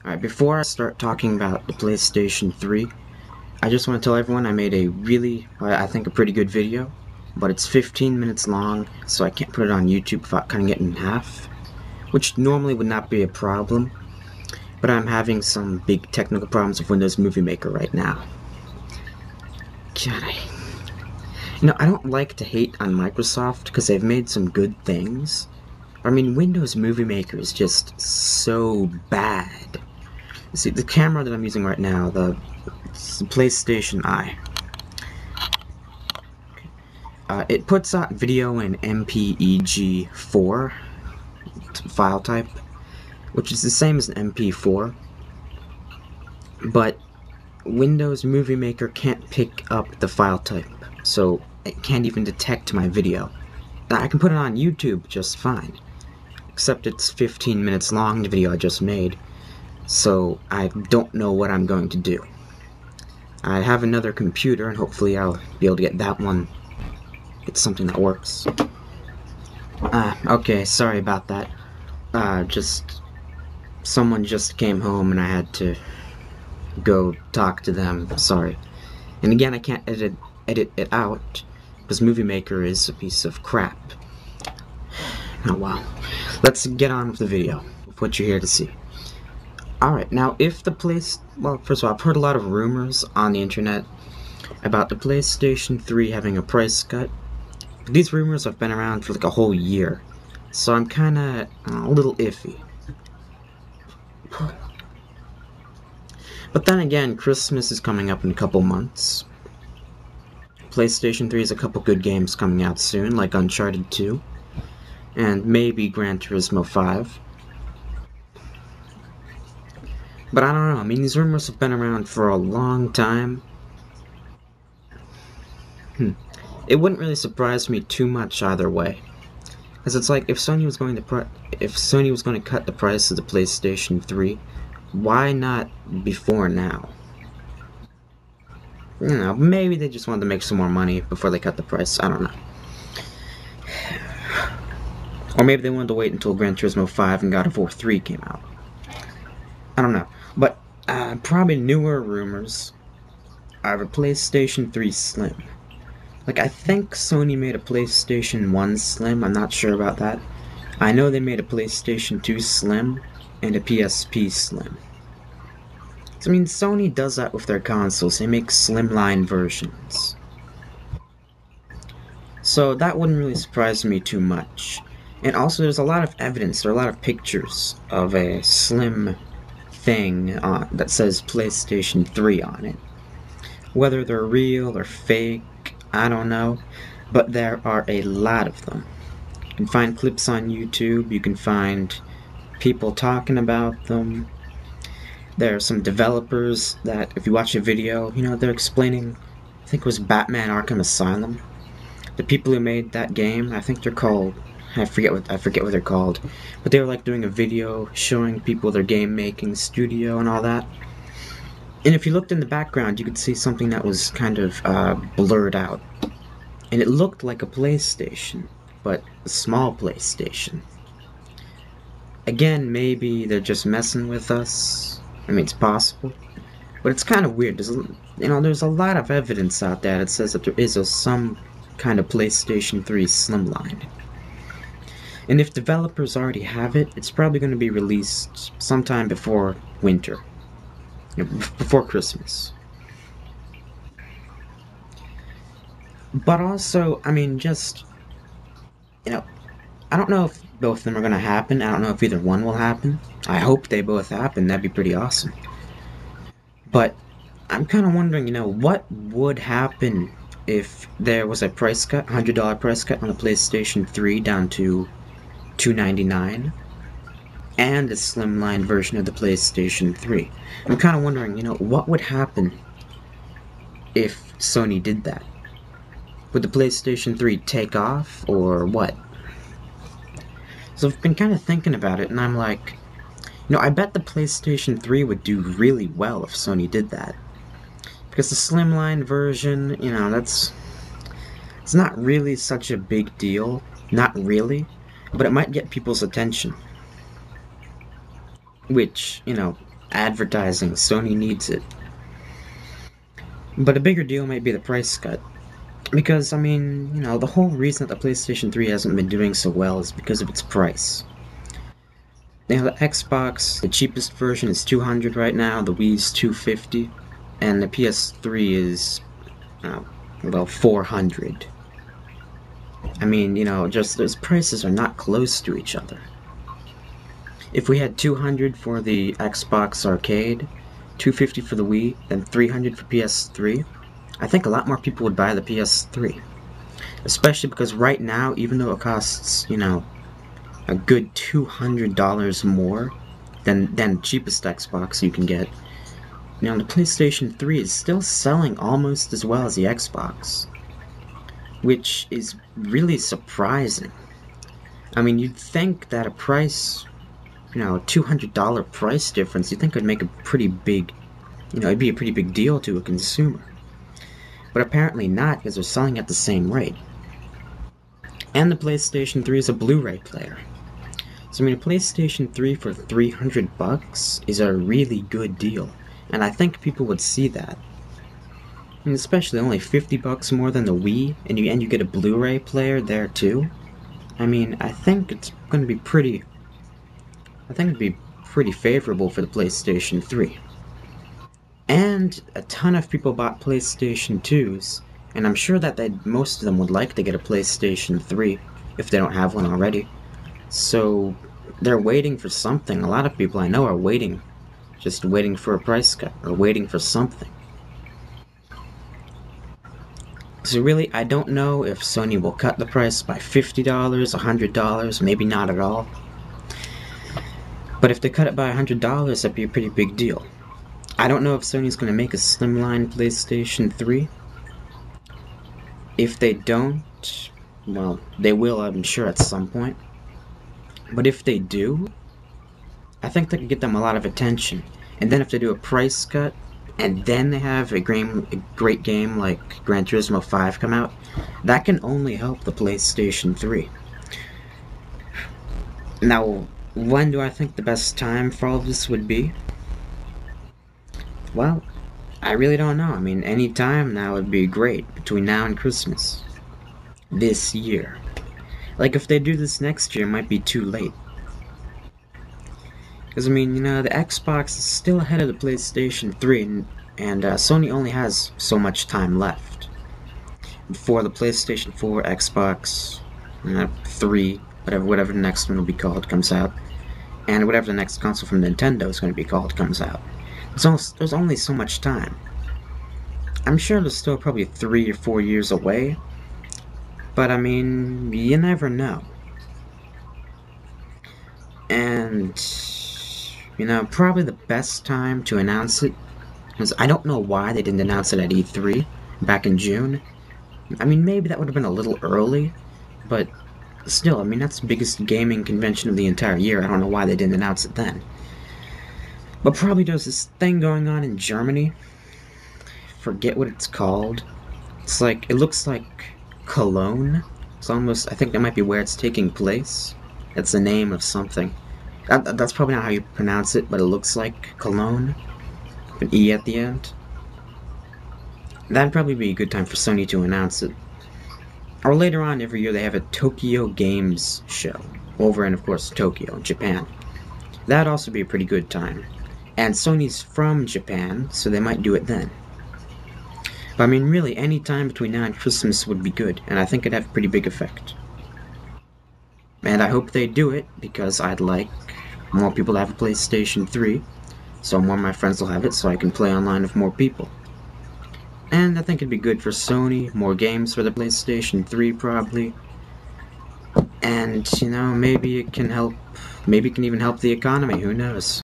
Alright, before I start talking about the PlayStation 3, I just want to tell everyone I made a really, I think, a pretty good video, but it's 15 minutes long, so I can't put it on YouTube without cutting it in half, which normally would not be a problem, but I'm having some big technical problems with Windows Movie Maker right now. God, I don't like to hate on Microsoft because they've made some good things. I mean, Windows Movie Maker is just so bad. See, the camera that I'm using right now, the PlayStation Eye, it puts out video in MPEG-4 file type, which is the same as an MP4, but Windows Movie Maker can't pick up the file type, so it can't even detect my video. I can put it on YouTube just fine, except it's 15 minutes long, the video I just made, so I don't know what I'm going to do. I have another computer, and hopefully I'll be able to get that one. It's something that works. Okay, sorry about that. Someone just came home and I had to go talk to them, sorry. And again, I can't edit it out, because Movie Maker is a piece of crap. Oh wow. Let's get on with the video, with what you're here to see. Alright, now if the well, first of all, I've heard a lot of rumors on the internet about the PlayStation 3 having a price cut. These rumors have been around for like a whole year, so I'm kinda a little iffy. But then again, Christmas is coming up in a couple months. PlayStation 3 has a couple good games coming out soon, like Uncharted 2, and maybe Gran Turismo 5. But I don't know, I mean, these rumors have been around for a long time. It wouldn't really surprise me too much either way. Because it's like, if Sony was going to cut the price of the PlayStation 3, why not before now? You know, maybe they just wanted to make some more money before they cut the price, I don't know. Or maybe they wanted to wait until Gran Turismo 5 and God of War 3 came out. I don't know. But probably newer rumors are a PlayStation 3 Slim. Like, I think Sony made a PlayStation 1 Slim, I'm not sure about that. I know they made a PlayStation 2 Slim and a PSP Slim. So, I mean, Sony does that with their consoles, they make slimline versions. So that wouldn't really surprise me too much. And also, there's a lot of evidence, there are a lot of pictures of a slim thing that says PlayStation 3 on it. Whether they're real or fake, I don't know, but there are a lot of them. You can find clips on YouTube, you can find people talking about them. There are some developers that, if you watch a video, you know, they're explaining, I think it was Batman Arkham Asylum. The people who made that game, I think they're called, I forget what they're called, but they were like doing a video showing people their game making studio and all that. And if you looked in the background, you could see something that was kind of blurred out. And it looked like a PlayStation, but a small PlayStation. Again, maybe they're just messing with us. I mean, it's possible. But it's kind of weird. There's a lot of evidence out there that says that there is some kind of PlayStation 3 Slimline. And if developers already have it, it's probably going to be released sometime before winter. Before Christmas. But also, I mean, I don't know if both of them are going to happen. I don't know if either one will happen. I hope they both happen. That'd be pretty awesome. But I'm kind of wondering, what would happen if there was a price cut, $100 price cut on the PlayStation 3 down to $299? And a slimline version of the PlayStation 3. I'm kind of wondering, what would happen if Sony did that? Would the PlayStation 3 take off, or what? So I've been kind of thinking about it, and I'm like, I bet the PlayStation 3 would do really well if Sony did that. Because the slimline version, it's not really such a big deal. Not really. But it might get people's attention. Which, advertising. Sony needs it. But a bigger deal might be the price cut. Because, I mean, you know, the whole reason that the PlayStation 3 hasn't been doing so well is because of its price. You know, the Xbox, the cheapest version is $200 right now, the Wii's $250, and the PS3 is, well, $400. I mean, you know, just those prices are not close to each other. If we had $200 for the Xbox Arcade, $250 for the Wii, and $300 for PS3, I think a lot more people would buy the PS3. Especially because right now, even though it costs, you know, a good $200 more than the cheapest Xbox you can get, you know, the PlayStation 3 is still selling almost as well as the Xbox, which is really surprising. I mean, you'd think that a price, you know, a $200 price difference, you'd think would make a pretty big, you know, it'd be a pretty big deal to a consumer. But apparently not, because they're selling at the same rate. And the PlayStation 3 is a Blu-ray player. So I mean, a PlayStation 3 for $300 is a really good deal, and I think people would see that. I mean, especially only $50 more than the Wii, and you get a Blu-ray player there too. I mean, I think it's going to be pretty. I think it'd be pretty favorable for the PlayStation 3. And a ton of people bought PlayStation 2s, and I'm sure that most of them would like to get a PlayStation 3 if they don't have one already. So they're waiting for something. A lot of people I know are waiting, just waiting for a price cut, or waiting for something. So really, I don't know if Sony will cut the price by $50, $100, maybe not at all. But if they cut it by $100, that'd be a pretty big deal. I don't know if Sony's going to make a slimline PlayStation 3. If they don't, well, they will, I'm sure, at some point. But if they do, I think that could get them a lot of attention. And then if they do a price cut, and then they have a great game like Gran Turismo 5 come out, that can only help the PlayStation 3. Now, when do I think the best time for all of this would be? Well, I really don't know. I mean, any time now would be great, between now and Christmas. This year. Like, if they do this next year, it might be too late. Because, I mean, you know, the Xbox is still ahead of the PlayStation 3, and Sony only has so much time left before the PlayStation 4, Xbox 3, whatever the next one will be called, comes out, and whatever the next console from Nintendo is going to be called comes out. There's only so much time. I'm sure they're still probably 3 or 4 years away, but I mean, you never know. And, you know, probably the best time to announce it, because I don't know why they didn't announce it at E3 back in June. I mean, maybe that would have been a little early, but still, I mean, that's the biggest gaming convention of the entire year. I don't know why they didn't announce it then. But probably there's this thing going on in Germany. Forget what it's called. It's like, it looks like Cologne. It's almost, I think that might be where it's taking place. It's the name of something. That's probably not how you pronounce it, but it looks like Cologne. With an E at the end. That'd probably be a good time for Sony to announce it. Or later on every year they have a Tokyo Games show. Over in, of course, Tokyo, Japan. That'd also be a pretty good time. And Sony's from Japan, so they might do it then. But I mean, really, any time between now and Christmas would be good, and I think it'd have a pretty big effect. And I hope they do it, because I'd like more people to have a PlayStation 3, so more of my friends will have it, so I can play online with more people. And I think it'd be good for Sony, more games for the PlayStation 3 probably. And, you know, maybe it can help, maybe it can even help the economy, who knows.